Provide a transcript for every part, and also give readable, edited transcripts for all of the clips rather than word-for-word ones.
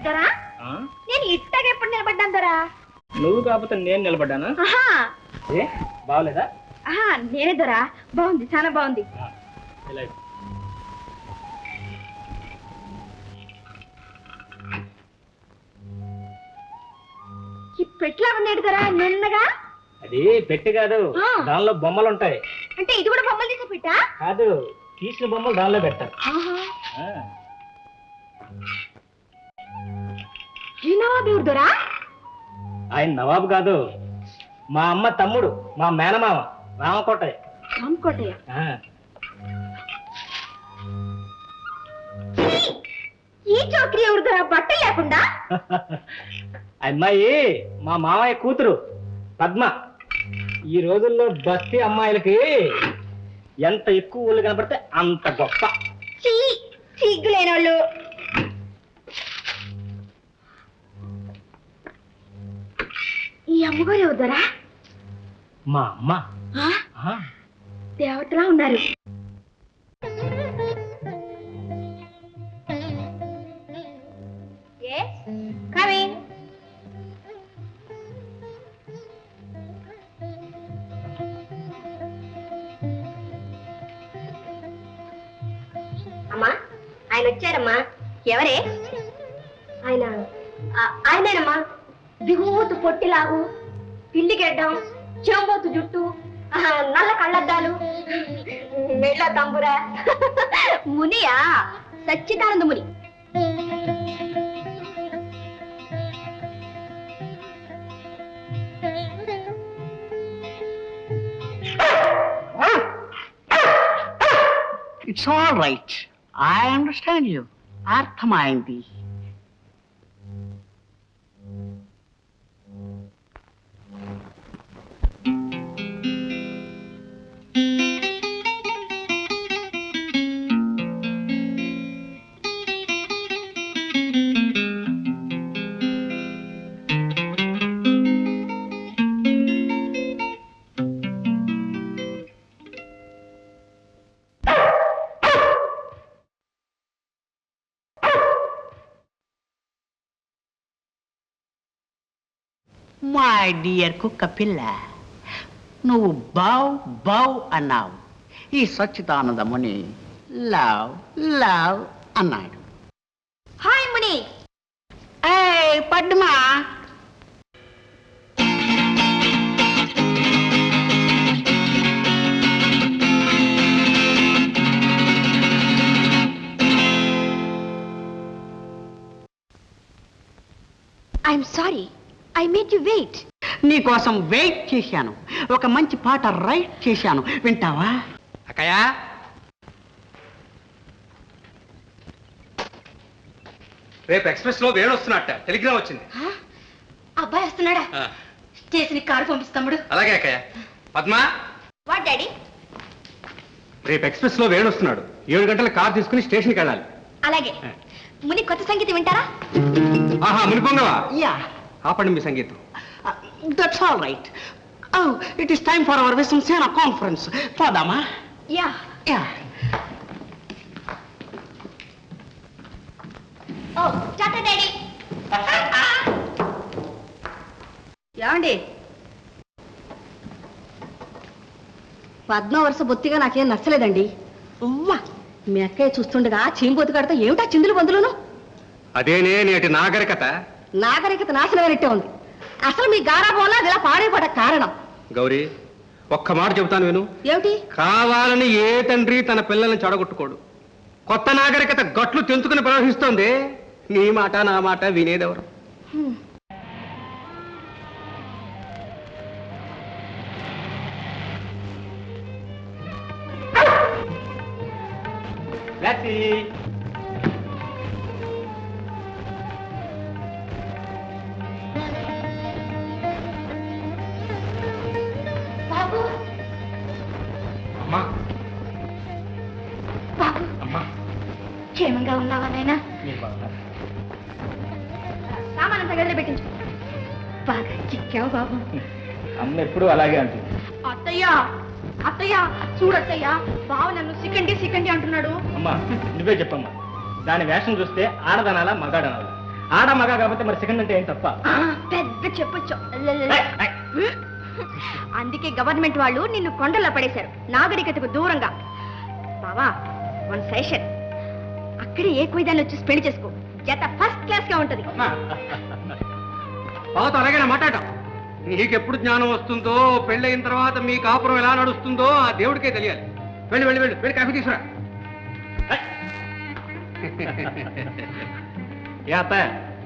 దొరా నేను ఇట్టగా ఎప్పుడు నిలబడ్డాను దొరా? నువ్వు కాకపోతే నేను నిలబడ్డానా? ఏ బాగలేదా? నేనే దొరా. బాగుంది, చాలా బాగుంది. ఈ పెట్లా ఉన్నాడు దొరా నిన్నగా. అది పెట్టి కాదు, దానిలో బొమ్మలు ఉంటాయి. అంటే ఇది కూడా బొమ్మలు తీసే పెట్టా? కాదు, తీసిన బొమ్మలు దానిలో పెట్టారు. ఈ నవాబు ఎవరు దొరా? ఆయన నవాబు కాదు, మా అమ్మ తమ్ముడు, మా మేనమామ రామకోటయ్య. రామకోటయ్య? ఈ చౌకరీ ఎవరు దొరా బట్టలు లేకుండా? అమ్మాయి మా మామయ్య కూతురు పద్మ. ఈ రోజుల్లో బస్తీ అమ్మాయిలకి ఎంత ఎక్కువ ఊళ్ళు కనపడితే అంత గొప్ప. సిగ్గులేని వాళ్ళు. ఈ అమ్మగారు ఎవరుదరా? మా అమ్మ. దేవతలా ఉన్నారు. అమ్మా, ఆయన వచ్చారమ్మా. ఎవరే ఆయన? ఆయనేనమ్మా. దిగుమూతు పొట్టిలాగు, పిల్లి గెడ్డం, చెంబోతు జుట్టు, నల్ల కళ్ళద్దాలు, మెళ్ళ తంబురా. మునియా? సచ్చిదానంద ముని. It's all right. I understand you. అర్థమైంది. మై డియర్ కుక్క పిల్ల, నువ్వు బౌ బౌ అన్నావు. ఈ సచ్చిదానంద ముని లవ్ లవ్ అన్నాడు. హాయ్ ముని. ఏయ్ Padma, I'm sorry, I made you wait. నీకోసం వెయిట్ చేశాను. ఒక మంచి పాట రైట్ చేశాను, వింటావా? అక్కయ్య, రేపు ఎక్స్ప్రెస్ లో వేణు వస్తున్నట్ట టెలిగ్రామ్ వచ్చింది. అబ్బాయి వస్తున్నాడా? స్టేషన్ కారు పంపిస్తాముడు. అలాగే అక్కయ్య. పద్మ. What daddy? రేపు ఎక్స్ప్రెస్ లో వేణు వస్తున్నాడు. 7 గంటల కార్ తీసుకుని స్టేషన్కి వెళ్ళాలి. అలాగే. ముని కొత్త సంగీతం వింటారా? ఆహా, మునిపొంగవా? యా. ఆపండి మీ సంగీతం. That's all right. Oh, it is time for our Visamsena conference. పోదామా? యా. యా. ఓ, టాటా డాడీ. ఏమండి, పద్మ వరుస బొత్తిగా నాకేం నచ్చలేదండి. మీ అక్కయ్య చూస్తుండగా చీంబోతు కడితే ఏమిటా చిందులు బందులును? అదేనే నేటి నాగరికత. నాగరికత నాశనమైనట్టే ఉంది. అసలు మీ గారాభంలో అది ఇలా పాడైపడ కారణం. గౌరీ, ఒక్క మాట చెబుతాను విను. ఏమిటి? కావాలని ఏ తండ్రి తన పిల్లల్ని చెడగొట్టుకోడు. కొత్త నాగరికత గట్లు తెంచుకుని ప్రవహిస్తోంది. నీ మాట నా మాట వినేదెవరు? బాబు, అమ్మా, బాబు, అమ్మా, క్షేమంగా ఉన్నావా నాయనా? సామానంతా గదిలో పెట్టించు. బాగా చిక్కావు బాబు. అమ్మ ఎప్పుడు అలాగే అంటుంది. అత్తయ్య, అత్తయ్య చూడత్తయ్య, బావ నన్ను సికండి సికండి అంటున్నాడు. అమ్మా, నువ్వే చెప్పమ్మా. దాని వేషం చూస్తే ఆడదనాలా మగాడనాలా? ఆడ మగ కాకపోతే మరి సెకండ్ అంటే ఏం తప్ప? పెద్ద చెప్పొచ్చు. అందుకే గవర్నమెంట్ వాళ్ళు నిన్ను కొండల్లో పడేశారు, నాగరికతకు దూరంగా. బావా, వన్ సెషన్ అక్కడే ఏ కుయిదాన్ని వచ్చి పెళ్లి చేసుకో, జత ఫస్ట్ క్లాస్ గా ఉంటది. బావతో అలాగే మాట్లాడటం. నీకెప్పుడు జ్ఞానం వస్తుందో, పెళ్ళయిన తర్వాత మీ కాపురం ఎలా నడుస్తుందో ఆ దేవుడికే తెలియాలి. వెళ్ళి వెళ్ళి వెళ్ళి వెళ్ళి కాఫీ తీసుకురా.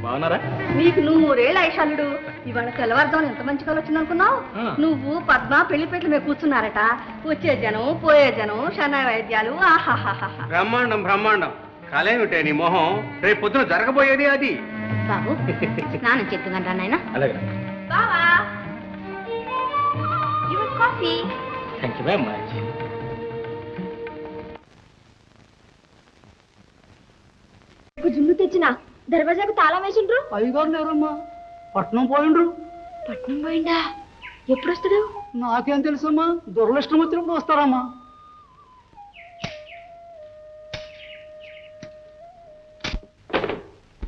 బాగున్నారా? నీకు 100 ఐశాలుడు. ఇవాళ తెల్లవారుదాం ఎంత మంచి కాలు వచ్చింది అనుకున్నావు? నువ్వు పద్మ పెళ్లి పెట్లు మీద కూర్చున్నారట. వచ్చే జనం పోయే జనం శన వైద్యాలు. ఆహాహా, బ్రహ్మాండం బ్రహ్మాండం. కాలేమిటే నీ మొహం, రేపు పొద్దున జరగబోయేది అది. బాబు స్నానం చెప్తున్నాను నాయన. అలాగే. బావా, your coffee. Thank you very much. జున్ను తెచ్చిన దర్వాజాకు తాళం వేసిండ్రు. అయ్యగారు లేరమ్మా, పట్నం పోయిండ్రు. పట్నం పోయిందా? ఎప్పుడు వస్తాడు? నాకేం తెలుసమ్మా, దురదృష్టం వచ్చినప్పుడు వస్తారమ్మా.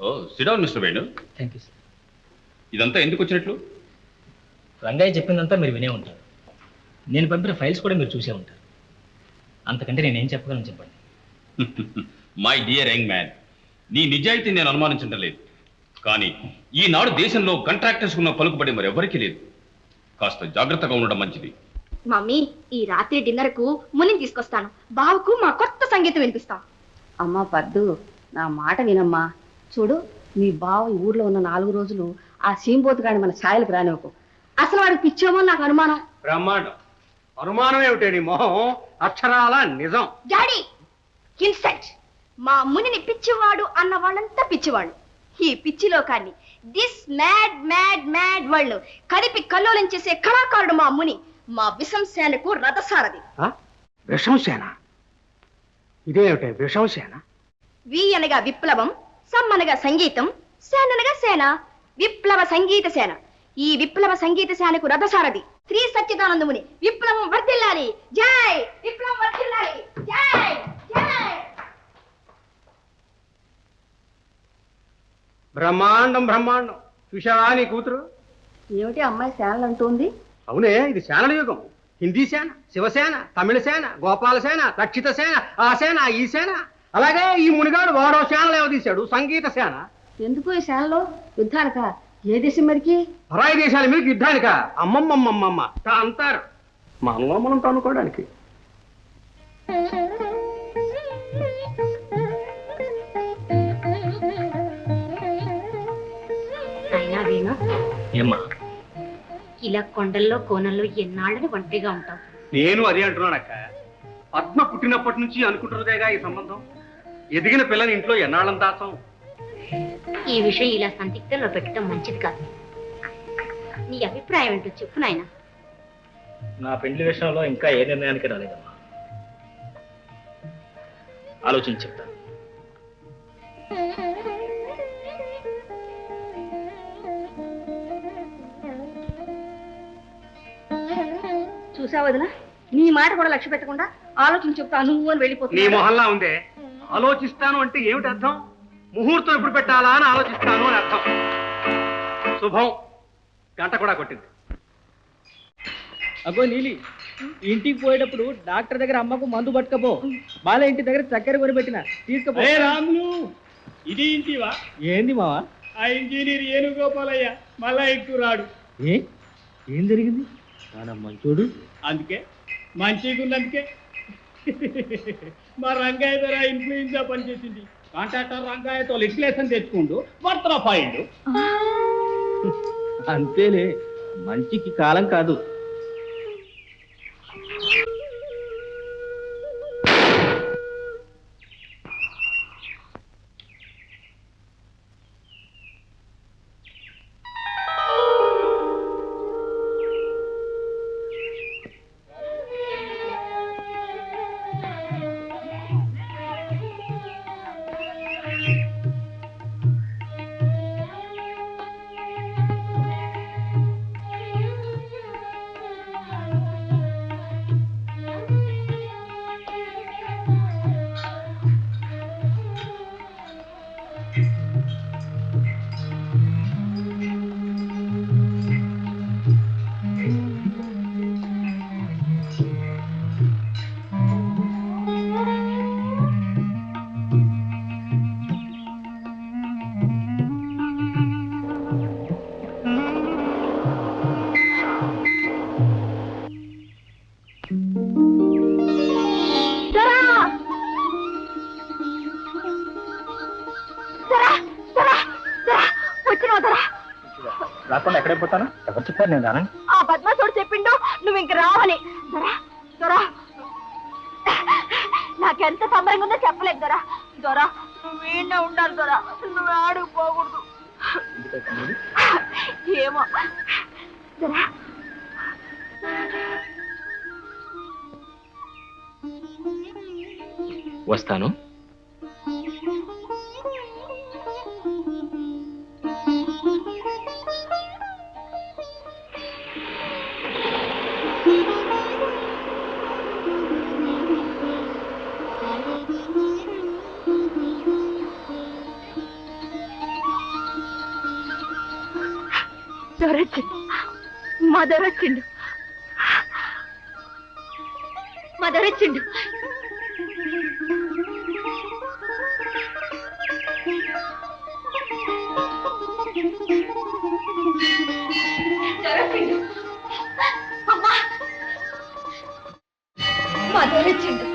Oh sit down mister Venu. Thank you sir. ఇదంతా ఎందుకు వచ్చినట్లు? రంగయ్య చెప్పిందంతా మీరు వినే ఉంటారు. నేను పంపిన ఫైల్స్ కూడా మీరు చూసే ఉంటారు. అంతకంటే నేనేం చెప్పగలను చెప్పండి. మై డియర్ యంగ్ మ్యాన్, నీ నిజాయితీ నేను అనుమానించడం లేదు. కానీ ఈనాడు దేశంలో కాంట్రాక్టర్స్ ఉన్న పలుకుబడి మరి ఎవరికీ లేదు. కాస్త జాగ్రత్తగా ఉండడం మంచిది. మమ్మీ, ఈ రాత్రి డిన్నర్ కు మునిని తీసుకొస్తాను. బావకు మా కొత్త సంగీతం వినిపిస్తాం. అమ్మా పద్దు, నా మాట వినమ్మా. చూడు, మీ బావ ఈ ఊర్లో ఉన్న 4 రోజులు ఆ సీంబోతు గాని మన ఛాయలకు రానివ్వకు. అసలు వాడికి పిచ్చేమో నాకు అనుమానం. బ్రహ్మాండం. అనుమానం ఏమిటే నీ మొహం, అక్షరాల నిజం. Daddy, insult. మా మునిని పిచ్చివాడు అన్న వాళ్ళంతా పిచ్చివాళ్ళు. ఈ పిచ్చి లోకాన్ని, this mad mad mad world కదిపి కల్లోలం చేసే కళాకారుడు మా ముని. మా విషంసేనకు రథసారథి. విషంసేన? ఇదేమిటే విషంసేన? వి అనగా విప్లవం, సమ్ అనగా సంగీతం, సేన అనగా సేన. విప్లవ సంగీత సేన. ఈ విప్లవ సంగీత సేనకు రథసారథి శ్రీ సచ్చిదానంద ముని. విప్లవం వర్ధిల్లాలి. జై విప్లవం వర్ధిల్లాలి. జై జై. బ్రహ్మాండం బ్రహ్మాండం. చూశావా నీ కూతురు? ఏమిటి అమ్మాయి సేనలు అంటుంది? అవునే, ఇది సేనల యుగం. హిందీ సేన, శివసేన, తమిళ సేన, గోపాల సేన, రక్షిత సేన, ఆ సేన ఈ సేన. అలాగే ఈ మునిగాడు వాడో సేనలు ఏవదీశాడు, సంగీత సేన. ఎందుకు ఈ సేనలో? యుద్ధానిక? ఏ దేశం మరికి? పరాయి దేశాల మీద యుద్ధానిక? అమ్మమ్మమ్మమ్మమ్మ అంటారు. మనలో మనం తనుకోవడానికి. అయినా వేణు, ఏమ్మా? ఇలా కొండల్లో కోనల్లో ఎన్నాళ్ళని ఒంటరిగా ఉంటావు? నేను అదే అంటున్నానక్క. పద్మ పుట్టినప్పటి నుంచి అనుకుంటున్నదేగా ఈ సంబంధం. ఎదిగిన పిల్లని ఇంట్లో ఎన్నాళ్ళం దాసం. ఈ విషయం ఇలా సందిగ్ధంలో పెట్టడం మంచిది కాదు. నీ అభిప్రాయం ఏంటో చెప్పు నాయన. నా పెండ్లి విషయంలో ఇంకా ఏ నిర్ణయానికి రాలేదమ్మా. ఆలోచించి చెప్తాను. చూసావు వదినా, నీ మాట కూడా లక్ష్య పెట్టకుండా ఆలోచించి చెప్తా నువ్వు అని నీ వెళ్ళిపోతున్నా. మొహల్లా ఉందే. ఆలోచిస్తాను అంటే ఏమిటి అర్థం? ముహూర్తం ఎప్పుడు పెట్టాలా అని ఆలోచిస్తాను అని అర్థం. శుభం. గంట కూడా కొట్టింది. అబ్బో నీలి, ఇంటికి పోయేటప్పుడు డాక్టర్ దగ్గర అమ్మకు మందు పట్టుకపో. బాల ఇంటి దగ్గర చక్కెర కొని పెట్టిన తీసుకపో. రాములు, ఇది ఇంటివా? ఏంది మావా? ఆ ఇంజనీర్ ఏనుగోపాలయ్య మళ్ళా ఎక్కువ రాడు. ఏం జరిగింది? మన మంచోడు. అందుకే మంచిగున్నందుకే మా రంగయ్య ధర ఇన్ఫ్లుయెన్సా పనిచేసింది. కాంట్రాక్టర్ రంగయ్యతో లిటిలేషన్ తెచ్చుకుంటూ వర్తన పాయిండు. అంతేలే, మంచికి కాలం కాదు. వచ్చిన రాకుండా ఎక్కడైపోతాను? ఎవరు చెప్పారు నేను రానని? ఆ బద్మాసుడు చెప్పిండు నువ్వు ఇంక రావని. దొరా నాకెంత సంబరంగా ఉందో చెప్పలేదు దొరా. దొరా నువ్వేనా ఉండాలి దొరా, నువ్వు ఆడుకు పోకూడదు. ఏమో దొరా. వస్తాను. దొరొచ్చిండు, మా దొరొచ్చిండు, మా దొరొచ్చిండు. అమ్మా మా దొరొచ్చిండు,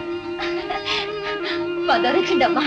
మా దొరొచ్చిండమ్మా.